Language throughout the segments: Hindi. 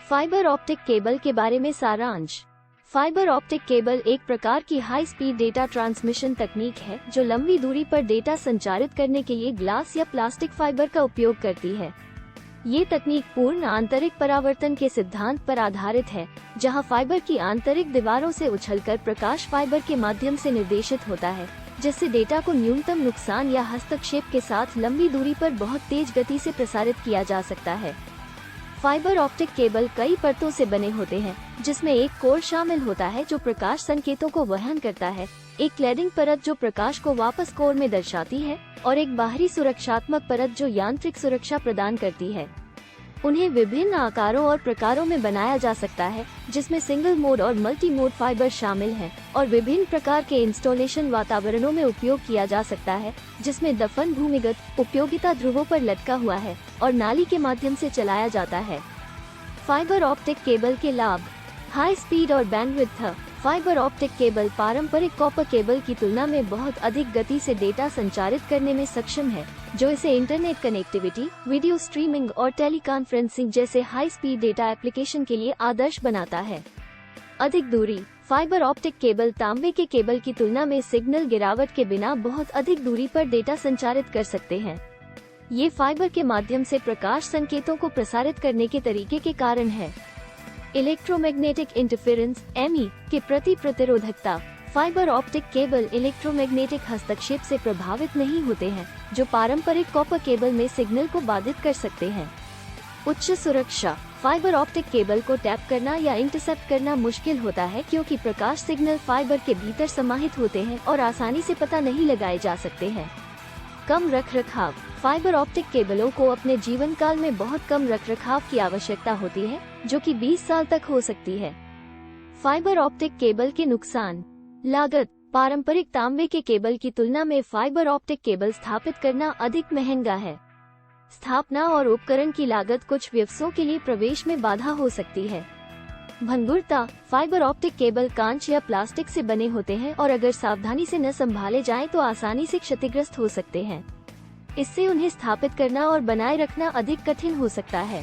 फाइबर ऑप्टिक केबल के बारे में सारांश। फाइबर ऑप्टिक केबल एक प्रकार की हाई स्पीड डेटा ट्रांसमिशन तकनीक है जो लंबी दूरी पर डेटा संचारित करने के लिए ग्लास या प्लास्टिक फाइबर का उपयोग करती है। ये तकनीक पूर्ण आंतरिक परावर्तन के सिद्धांत पर आधारित है, जहां फाइबर की आंतरिक दीवारों से उछलकर प्रकाश फाइबर के माध्यम से निर्देशित होता है, जिससे डेटा को न्यूनतम नुकसान या हस्तक्षेप के साथ लंबी दूरी पर बहुत तेज गति से प्रसारित किया जा सकता है। फाइबर ऑप्टिक केबल कई परतों से बने होते हैं, जिसमें एक कोर शामिल होता है जो प्रकाश संकेतों को वहन करता है, एक क्लैडिंग परत जो प्रकाश को वापस कोर में दर्शाती है, और एक बाहरी सुरक्षात्मक परत जो यांत्रिक सुरक्षा प्रदान करती है। उन्हें विभिन्न आकारों और प्रकारों में बनाया जा सकता है, जिसमें सिंगल मोड और मल्टी मोड फाइबर शामिल हैं, और विभिन्न प्रकार के इंस्टॉलेशन वातावरणों में उपयोग किया जा सकता है, जिसमें दफन भूमिगत उपयोगिता ध्रुवों पर लटका हुआ है और नाली के माध्यम से चलाया जाता है। फाइबर ऑप्टिक केबल के लाभ। हाई स्पीड और बैंडविड्थ। फाइबर ऑप्टिक केबल पारंपरिक कॉपर केबल की तुलना में बहुत अधिक गति से डेटा संचारित करने में सक्षम है, जो इसे इंटरनेट कनेक्टिविटी, वीडियो स्ट्रीमिंग और टेलीकॉन्फ्रेंसिंग जैसे हाई स्पीड डेटा एप्लीकेशन के लिए आदर्श बनाता है। अधिक दूरी। फाइबर ऑप्टिक केबल तांबे के केबल की तुलना में सिग्नल गिरावट के बिना बहुत अधिक दूरी पर डेटा संचारित कर सकते हैं। ये फाइबर के माध्यम से प्रकाश संकेतों को प्रसारित करने के तरीके के कारण है। इलेक्ट्रोमैग्नेटिक इंटरफेरेंस (EMI) के प्रति प्रतिरोधकता। फाइबर ऑप्टिक केबल इलेक्ट्रोमैग्नेटिक हस्तक्षेप से प्रभावित नहीं होते हैं, जो पारंपरिक कॉपर केबल में सिग्नल को बाधित कर सकते हैं। उच्च सुरक्षा। फाइबर ऑप्टिक केबल को टैप करना या इंटरसेप्ट करना मुश्किल होता है, क्योंकि प्रकाश सिग्नल फाइबर के भीतर समाहित होते हैं और आसानी से पता नहीं लगाए जा सकते हैं। कम रखरखाव। फाइबर ऑप्टिक केबलों को अपने जीवन काल में बहुत कम रखरखाव की आवश्यकता होती है, जो कि 20 साल तक हो सकती है। फाइबर ऑप्टिक केबल के नुकसान। लागत। पारंपरिक तांबे के केबल की तुलना में फाइबर ऑप्टिक केबल स्थापित करना अधिक महंगा है। स्थापना और उपकरण की लागत कुछ व्यवसायों के लिए प्रवेश में बाधा हो सकती है। भंगुरता। फाइबर ऑप्टिक केबल कांच या प्लास्टिक से बने होते हैं और अगर सावधानी से न संभाले जाएं तो आसानी से क्षतिग्रस्त हो सकते हैं। इससे उन्हें स्थापित करना और बनाए रखना अधिक कठिन हो सकता है।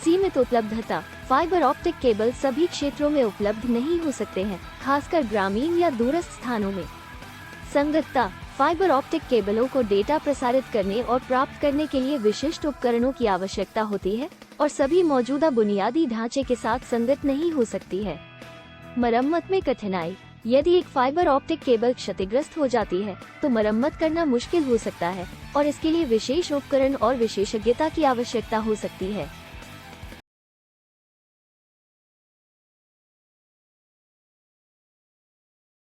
सीमित उपलब्धता। फाइबर ऑप्टिक केबल सभी क्षेत्रों में उपलब्ध नहीं हो सकते हैं, खासकर ग्रामीण या दूरस्थ स्थानों में। संगतता। फाइबर ऑप्टिक केबलों को डेटा प्रसारित करने और प्राप्त करने के लिए विशिष्ट उपकरणों की आवश्यकता होती है और सभी मौजूदा बुनियादी ढांचे के साथ संगत नहीं हो सकती है। मरम्मत में कठिनाई। यदि एक फाइबर ऑप्टिक केबल क्षतिग्रस्त हो जाती है, तो मरम्मत करना मुश्किल हो सकता है और इसके लिए विशेष उपकरण और विशेषज्ञता की आवश्यकता हो सकती है।